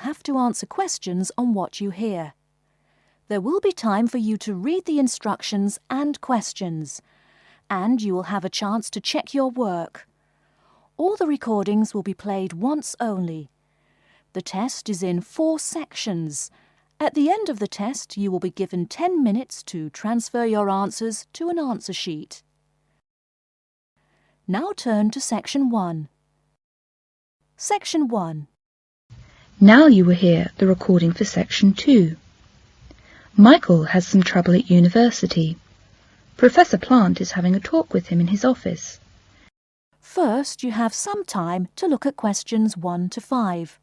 have to answer questions on what you hear. There will be time for you to read the instructions and questions, and you will have a chance to check your work. All the recordings will be played once only. The test is in 4 sections. At the end of the test, you will be given 10 minutes to transfer your answers to an answer sheet. Now turn to Section 1. Section 1. Now you will hear the recording for Section 2. Michael has some trouble at university. Professor Plant is having a talk with him in his office. First, you have some time to look at questions 1 to 5.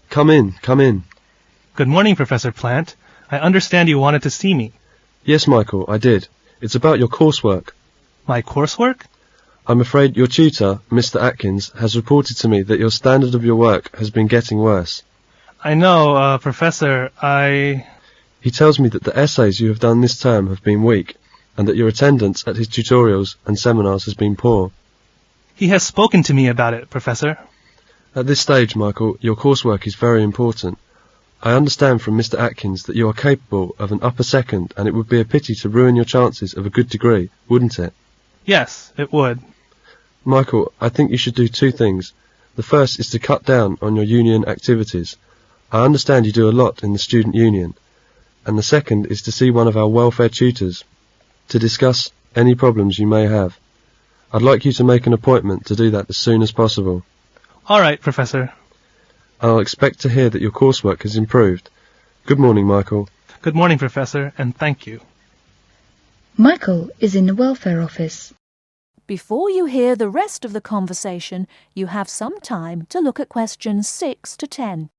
Come in, come in. Good morning, Professor Plant. I understand you wanted to see me. Yes, Michael, I did. It's about your coursework. My coursework? I'm afraid your tutor, Mr. Atkins, has reported to me that your standard of your work has been getting worse. I know, Professor, He tells me that the essays you have done this term have been weak, and that your attendance at his tutorials and seminars has been poor. He has spoken to me about it, Professor. At this stage, Michael, your coursework is very important. I understand from Mr. Atkins that you are capable of an upper second, and it would be a pity to ruin your chances of a good degree, wouldn't it? Yes, it would. Michael, I think you should do 2 things. The first is to cut down on your union activities. I understand you do a lot in the student union. And the second is to see one of our welfare tutors, to discuss any problems you may have. I'd like you to make an appointment to do that as soon as possible. All right, Professor. I'll expect to hear that your coursework has improved. Good morning, Michael. Good morning, Professor, and thank you. Michael is in the welfare office. Before you hear the rest of the conversation, you have some time to look at questions 6 to 10.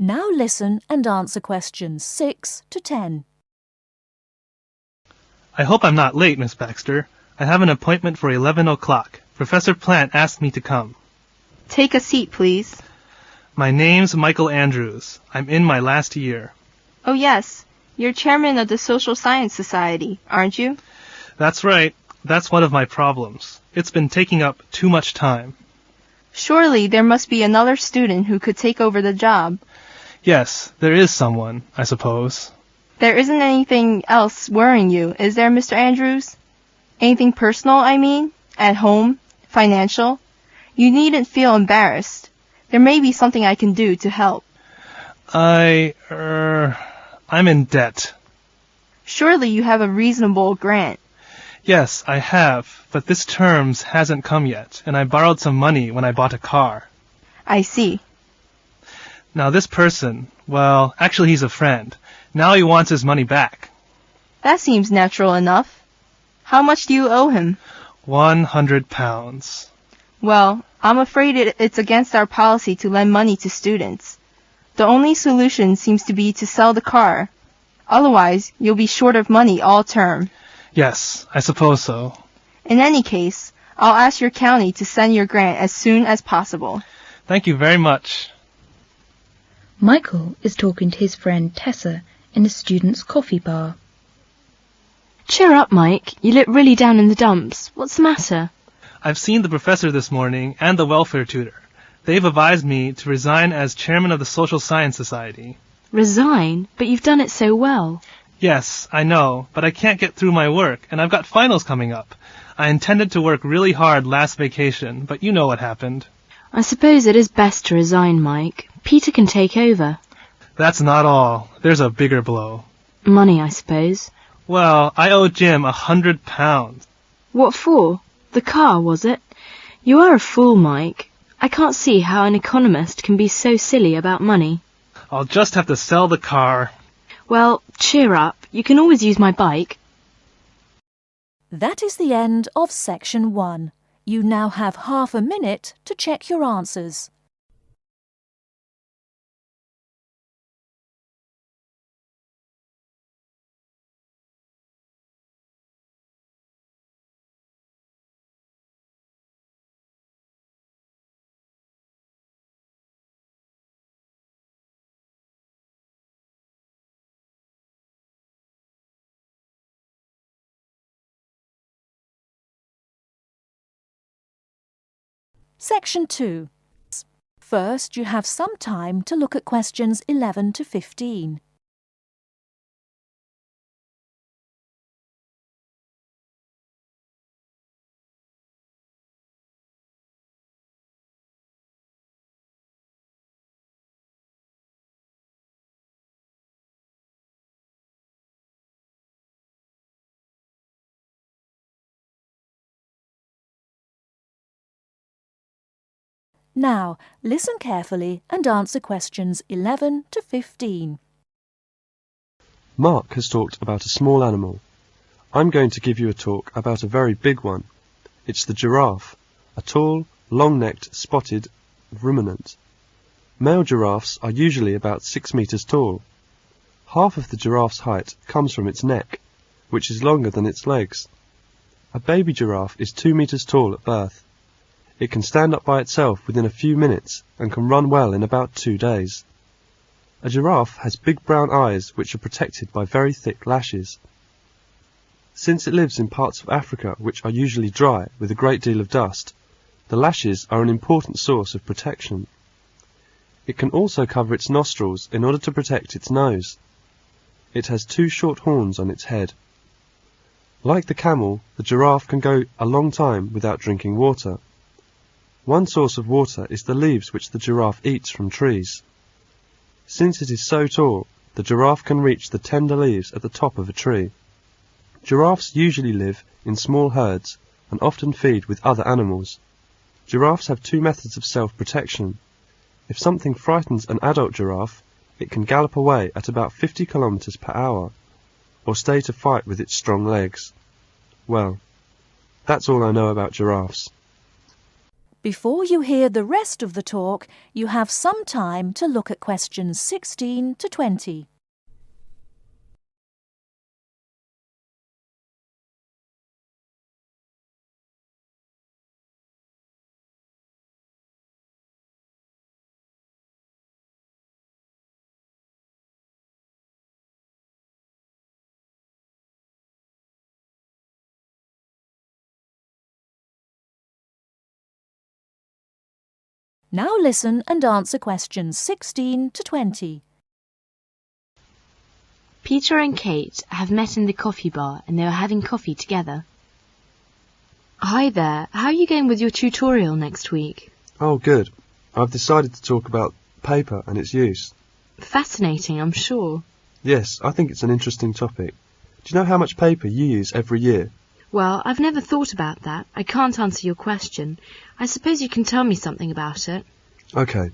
Now listen and answer questions 6 to 10. I hope I'm not late, Miss Baxter. I have an appointment for 11 o'clock. Professor Plant asked me to come. Take a seat, please. My name's Michael Andrews. I'm in my last year. Oh, yes. You're chairman of the Social Science Society, aren't you? That's right. That's one of my problems. It's been taking up too much time. Surely there must be another student who could take over the job. Yes, there is someone, I suppose. There isn't anything else worrying you, is there, Mr. Andrews? Anything personal, I mean? At home? Financial? You needn't feel embarrassed. There may be something I can do to help. I'm in debt. Surely you have a reasonable grant. Yes, I have, but this term's hasn't come yet, and I borrowed some money when I bought a car. I see. Now this person, well, actually he's a friend. Now he wants his money back. That seems natural enough. How much do you owe him? £100. Well, I'm afraid it's against our policy to lend money to students. The only solution seems to be to sell the car. Otherwise, you'll be short of money all term. Yes, I suppose so. In any case, I'll ask your county to send your grant as soon as possible. Thank you very much. Michael is talking to his friend Tessa in the students' coffee bar. Cheer up, Mike. You look really down in the dumps. What's the matter? I've seen the professor this morning and the welfare tutor. They've advised me to resign as chairman of the Social Science Society. Resign? But you've done it so well. Yes, I know, but I can't get through my work, and I've got finals coming up. I intended to work really hard last vacation, but you know what happened. I suppose it is best to resign, Mike. Peter can take over. That's not all. There's a bigger blow. Money, I suppose. Well, I owe Jim £100. What for? The car, was it? You are a fool, Mike. I can't see how an economist can be so silly about money. I'll just have to sell the car. Well, cheer up. You can always use my bike. That is the end of section 1. You now have half a minute to check your answers. Section 2. First, you have some time to look at questions 11 to 15. Now, listen carefully and answer questions 11 to 15. Mark has talked about a small animal. I'm going to give you a talk about a very big one. It's the giraffe, a tall, long-necked, spotted ruminant. Male giraffes are usually about 6 meters tall. Half of the giraffe's height comes from its neck, which is longer than its legs. A baby giraffe is 2 meters tall at birth. It can stand up by itself within a few minutes and can run well in about 2 days. A giraffe has big brown eyes which are protected by very thick lashes. Since it lives in parts of Africa which are usually dry with a great deal of dust, the lashes are an important source of protection. It can also cover its nostrils in order to protect its nose. It has 2 short horns on its head. Like the camel, the giraffe can go a long time without drinking water. One source of water is the leaves which the giraffe eats from trees. Since it is so tall, the giraffe can reach the tender leaves at the top of a tree. Giraffes usually live in small herds and often feed with other animals. Giraffes have 2 methods of self-protection. If something frightens an adult giraffe, it can gallop away at about 50 kilometers per hour, or stay to fight with its strong legs. Well, that's all I know about giraffes. Before you hear the rest of the talk, you have some time to look at questions 16 to 20. Now listen and answer questions 16 to 20. Peter and Kate have met in the coffee bar and they are having coffee together. Hi there, how are you going with your tutorial next week? Oh, good. I've decided to talk about paper and its use. Fascinating, I'm sure. Yes, I think it's an interesting topic. Do you know how much paper you use every year? Well, I've never thought about that. I can't answer your question. I suppose you can tell me something about it. OK.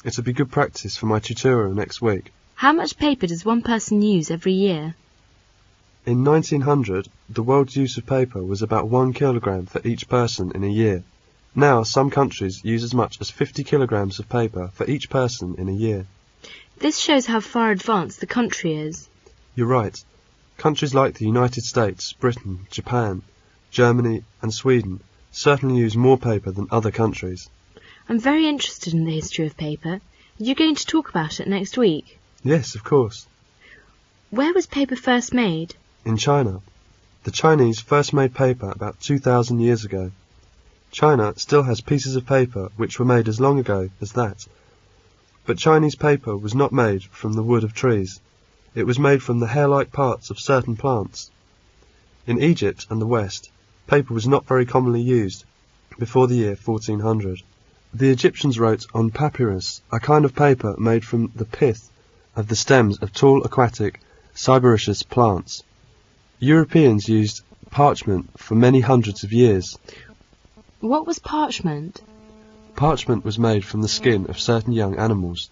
It'll be good practice for my tutorial next week. How much paper does one person use every year? In 1900, the world's use of paper was about 1 kilogram for each person in a year. Now, some countries use as much as 50 kilograms of paper for each person in a year. This shows how far advanced the country is. You're right. Countries like the United States, Britain, Japan, Germany and Sweden certainly use more paper than other countries. I'm very interested in the history of paper. Are you going to talk about it next week? Yes, of course. Where was paper first made? In China. The Chinese first made paper about 2,000 years ago. China still has pieces of paper which were made as long ago as that. But Chinese paper was not made from the wood of trees. It was made from the hair-like parts of certain plants. In Egypt and the West, paper was not very commonly used before the year 1400. The Egyptians wrote on papyrus, a kind of paper made from the pith of the stems of tall aquatic cyperaceous plants. Europeans used parchment for many hundreds of years. What was parchment? Parchment was made from the skin of certain young animals.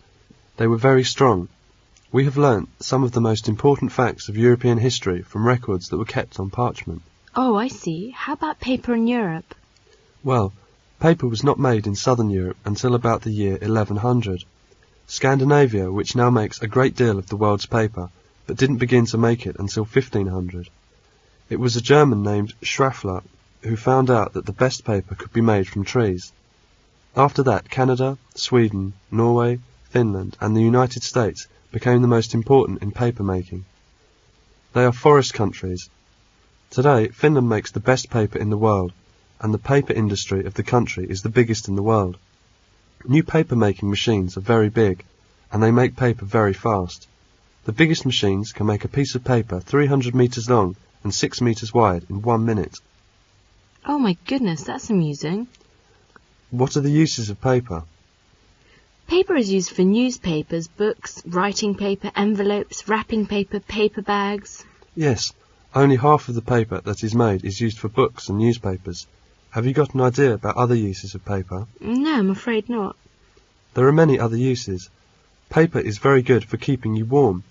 They were very strong. We have learnt some of the most important facts of European history from records that were kept on parchment. Oh, I see. How about paper in Europe? Well, paper was not made in southern Europe until about the year 1100. Scandinavia, which now makes a great deal of the world's paper, but didn't begin to make it until 1500. It was a German named Schraffler who found out that the best paper could be made from trees. After that, Canada, Sweden, Norway, Finland and the United States became the most important in paper making. They are forest countries. Today, Finland makes the best paper in the world, and the paper industry of the country is the biggest in the world. New paper-making machines are very big, and they make paper very fast. The biggest machines can make a piece of paper 300 metres long and 6 metres wide in 1 minute. Oh my goodness, that's amusing. What are the uses of paper? Paper is used for newspapers, books, writing paper, envelopes, wrapping paper, paper bags. Yes, only half of the paper that is made is used for books and newspapers. Have you got an idea about other uses of paper? No, I'm afraid not. There are many other uses. Paper is very good for keeping you warm.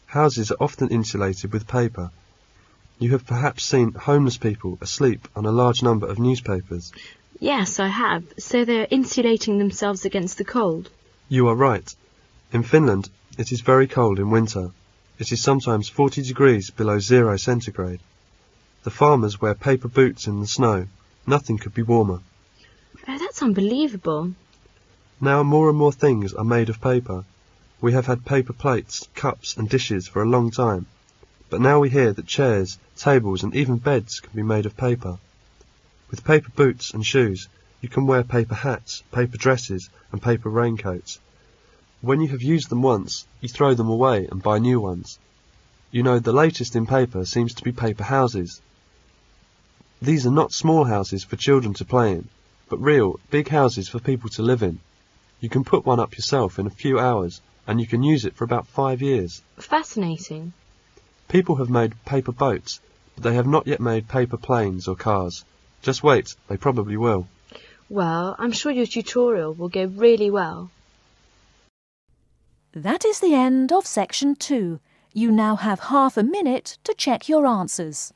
Houses are often insulated with paper. You have perhaps seen homeless people asleep on a large number of newspapers. Yes, I have. So they're insulating themselves against the cold. You are right. In Finland, it is very cold in winter. It is sometimes 40 degrees below 0 centigrade. The farmers wear paper boots in the snow. Nothing could be warmer. Oh, that's unbelievable. Now more and more things are made of paper. We have had paper plates, cups and dishes for a long time. But now we hear that chairs, tables and even beds can be made of paper. With paper boots and shoes, you can wear paper hats, paper dresses and paper raincoats. When you have used them once, you throw them away and buy new ones. You know, the latest in paper seems to be paper houses. These are not small houses for children to play in, but real, big houses for people to live in. You can put one up yourself in a few hours, and you can use it for about 5 years. Fascinating. People have made paper boats, but they have not yet made paper planes or cars. Just wait, they probably will. Well, I'm sure your tutorial will go really well. That is the end of section 2. You now have half a minute to check your answers.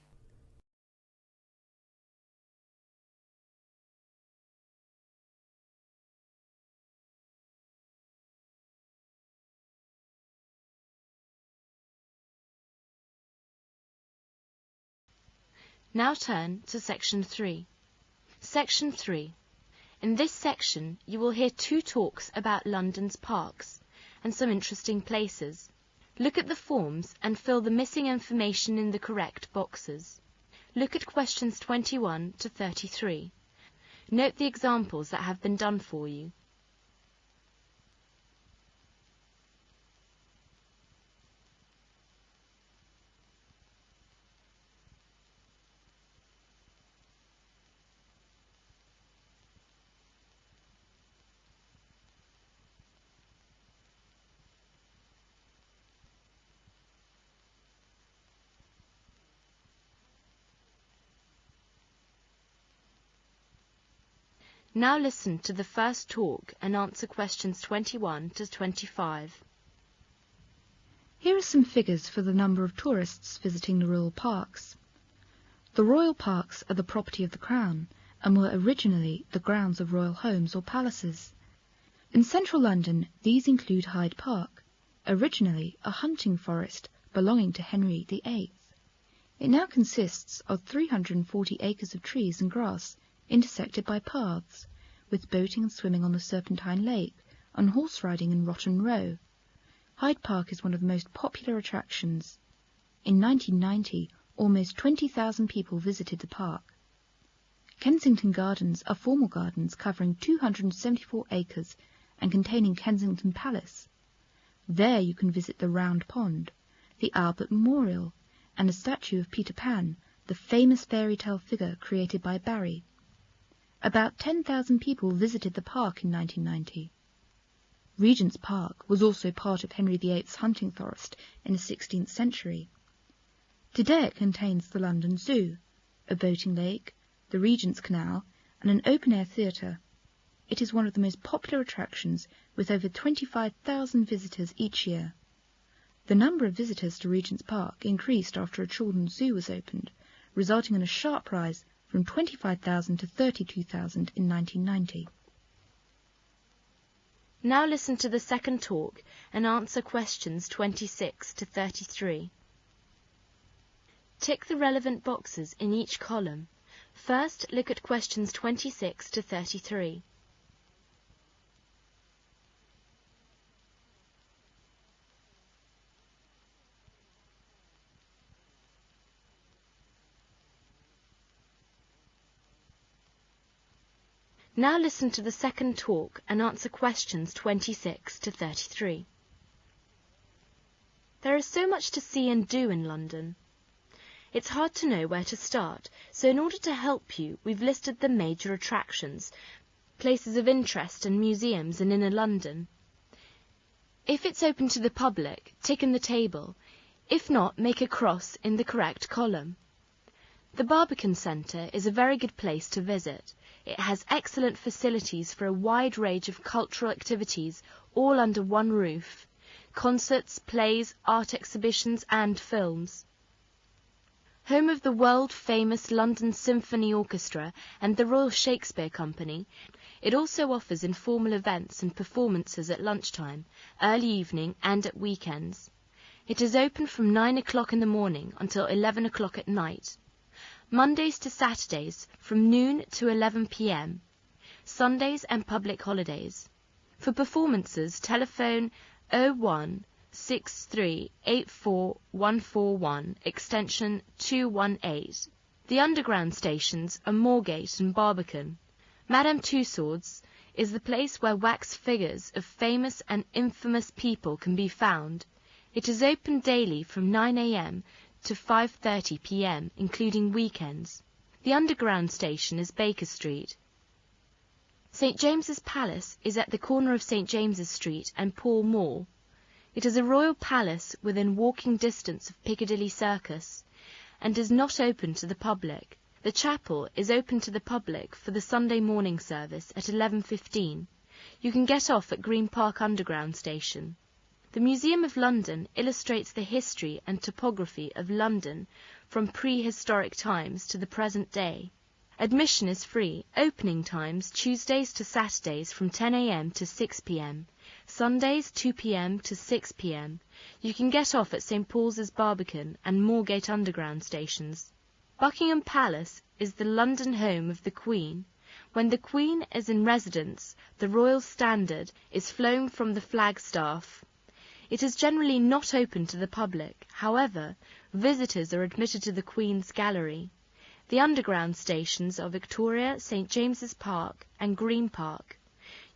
Now turn to section 3. Section 3. In this section, you will hear 2 talks about London's parks and some interesting places. Look at the forms and fill the missing information in the correct boxes. Look at questions 21 to 33. Note the examples that have been done for you. Now listen to the first talk and answer questions 21 to 25. Here are some figures for the number of tourists visiting the royal parks. The royal parks are the property of the Crown and were originally the grounds of royal homes or palaces. In central London, these include Hyde Park, originally a hunting forest belonging to Henry VIII. It now consists of 340 acres of trees and grass, intersected by paths, with boating and swimming on the Serpentine Lake, and horse riding in Rotten Row. Hyde Park is one of the most popular attractions. In 1990, almost 20,000 people visited the park. Kensington Gardens are formal gardens covering 274 acres and containing Kensington Palace. There you can visit the Round Pond, the Albert Memorial, and a statue of Peter Pan, the famous fairy tale figure created by Barry. About 10,000 people visited the park in 1990. Regent's Park was also part of Henry VIII's hunting forest in the 16th century. Today it contains the London Zoo, a boating lake, the Regent's Canal, and an open-air theatre. It is one of the most popular attractions, with over 25,000 visitors each year. The number of visitors to Regent's Park increased after a children's zoo was opened, resulting in a sharp rise from 25,000 to 32,000 in 1990. Now listen to the second talk and answer questions 26 to 33. Tick the relevant boxes in each column. First, look at questions 26 to 33. Now listen to the second talk and answer questions 26 to 33. There is so much to see and do in London. It's hard to know where to start, so in order to help you, we've listed the major attractions, places of interest and museums in inner London. If it's open to the public, tick in the table. If not, make a cross in the correct column. The Barbican Centre is a very good place to visit. It has excellent facilities for a wide range of cultural activities, all under one roof. Concerts, plays, art exhibitions and films. Home of the world-famous London Symphony Orchestra and the Royal Shakespeare Company, it also offers informal events and performances at lunchtime, early evening and at weekends. It is open from 9 o'clock in the morning until 11 o'clock at night. Mondays to Saturdays from noon to 11 p.m. Sundays and public holidays. For performances, telephone 01 6384141 extension 218. The underground stations are Moorgate and Barbican. Madame Tussauds is the place where wax figures of famous and infamous people can be found. It is open daily from 9 a.m. to 5:30 p.m. including weekends. The underground station is Baker Street. St James's Palace is at the corner of St James's Street and Pall Mall. It is a royal palace within walking distance of Piccadilly Circus and is not open to the public. The chapel is open to the public for the Sunday morning service at 11:15. You can get off at Green Park Underground Station. The Museum of London illustrates the history and topography of London from prehistoric times to the present day. Admission is free. Opening times Tuesdays to Saturdays from 10 a.m. to 6 p.m. Sundays 2 p.m. to 6 p.m. You can get off at St Paul's Barbican and Moorgate Underground stations. Buckingham Palace is the London home of the Queen. When the Queen is in residence, the royal standard is flown from the flagstaff. It is generally not open to the public. However, visitors are admitted to the Queen's Gallery. The underground stations are Victoria, St James's Park and Green Park.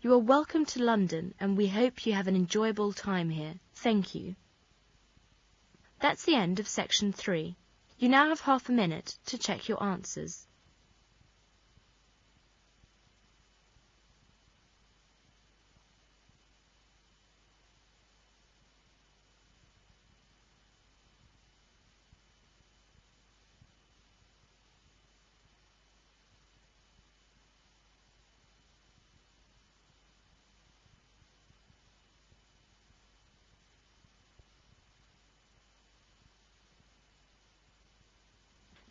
You are welcome to London and we hope you have an enjoyable time here. Thank you. That's the end of section 3. You now have half a minute to check your answers.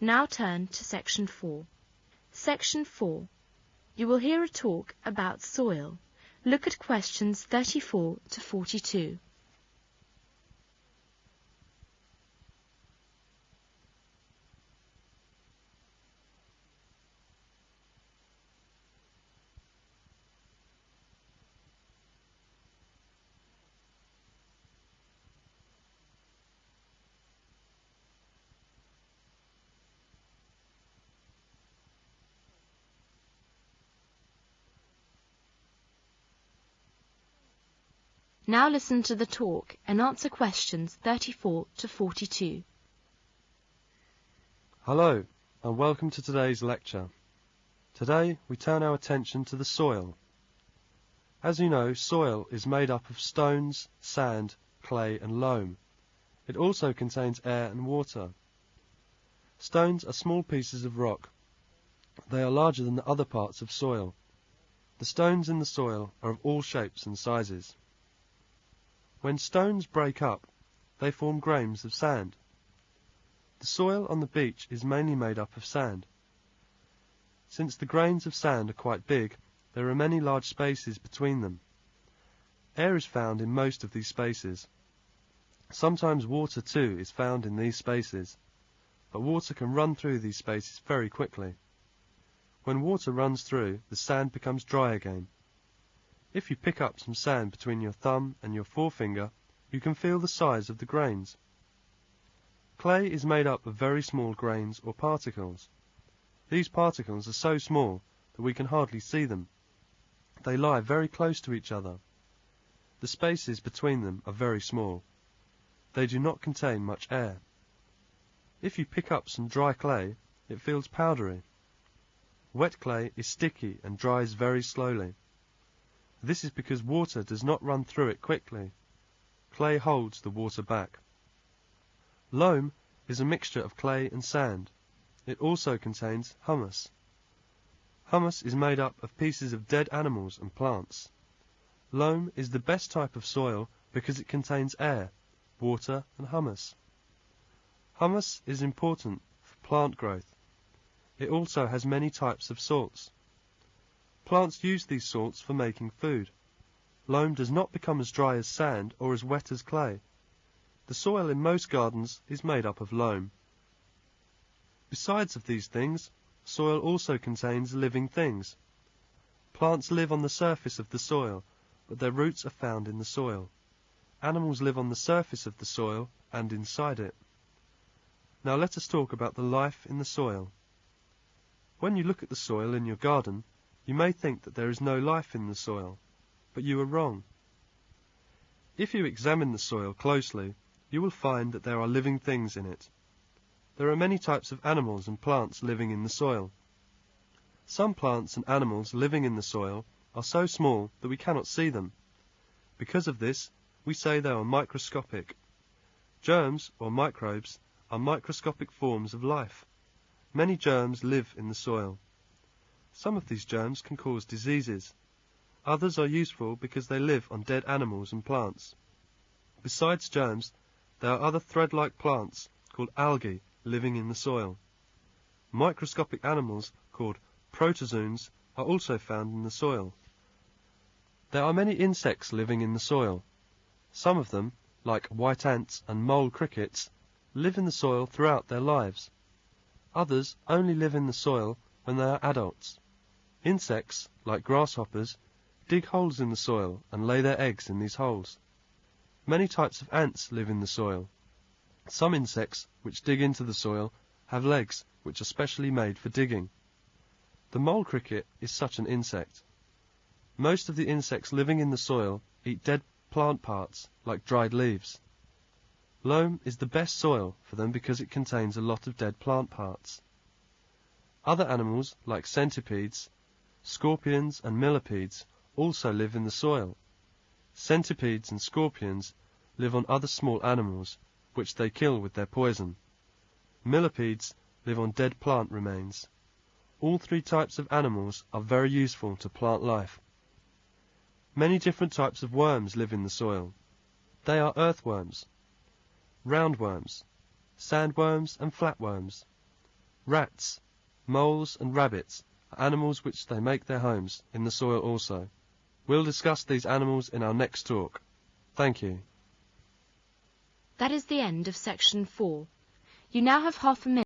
Now turn to Section 4. Section 4. You will hear a talk about soil. Look at questions 34 to 42. Now listen to the talk and answer questions 34 to 42. Hello, and welcome to today's lecture. Today we turn our attention to the soil. As you know, soil is made up of stones, sand, clay and loam. It also contains air and water. Stones are small pieces of rock. They are larger than the other parts of soil. The stones in the soil are of all shapes and sizes. When stones break up, they form grains of sand. The soil on the beach is mainly made up of sand. Since the grains of sand are quite big, there are many large spaces between them. Air is found in most of these spaces. Sometimes water too is found in these spaces, but water can run through these spaces very quickly. When water runs through, the sand becomes dry again. If you pick up some sand between your thumb and your forefinger, you can feel the size of the grains. Clay is made up of very small grains or particles. These particles are so small that we can hardly see them. They lie very close to each other. The spaces between them are very small. They do not contain much air. If you pick up some dry clay, it feels powdery. Wet clay is sticky and dries very slowly. This is because water does not run through it quickly. Clay holds the water back. Loam is a mixture of clay and sand. It also contains humus. Humus is made up of pieces of dead animals and plants. Loam is the best type of soil because it contains air, water and humus. Humus is important for plant growth. It also has many types of salts. Plants use these salts for making food. Loam does not become as dry as sand or as wet as clay. The soil in most gardens is made up of loam. Besides of these things, soil also contains living things. Plants live on the surface of the soil, but their roots are found in the soil. Animals live on the surface of the soil and inside it. Now let us talk about the life in the soil. When you look at the soil in your garden, you may think that there is no life in the soil, but you are wrong. If you examine the soil closely, you will find that there are living things in it. There are many types of animals and plants living in the soil. Some plants and animals living in the soil are so small that we cannot see them. Because of this, we say they are microscopic. Germs, or microbes, are microscopic forms of life. Many germs live in the soil. Some of these germs can cause diseases. Others are useful because they live on dead animals and plants. Besides germs, there are other thread-like plants called algae living in the soil. Microscopic animals called protozoans are also found in the soil. There are many insects living in the soil. Some of them, like white ants and mole crickets, live in the soil throughout their lives. Others only live in the soil when they are adults. Insects, like grasshoppers, dig holes in the soil and lay their eggs in these holes. Many types of ants live in the soil. Some insects which dig into the soil have legs which are specially made for digging. The mole cricket is such an insect. Most of the insects living in the soil eat dead plant parts like dried leaves. Loam is the best soil for them because it contains a lot of dead plant parts. Other animals like centipedes, scorpions and millipedes also live in the soil. Centipedes and scorpions live on other small animals which they kill with their poison. Millipedes live on dead plant remains. All three types of animals are very useful to plant life. Many different types of worms live in the soil. They are earthworms, roundworms, sandworms and flatworms. Rats, moles and rabbits are animals which they make their homes in the soil also. We'll discuss these animals in our next talk. Thank you. That is the end of section 4. You now have half a minute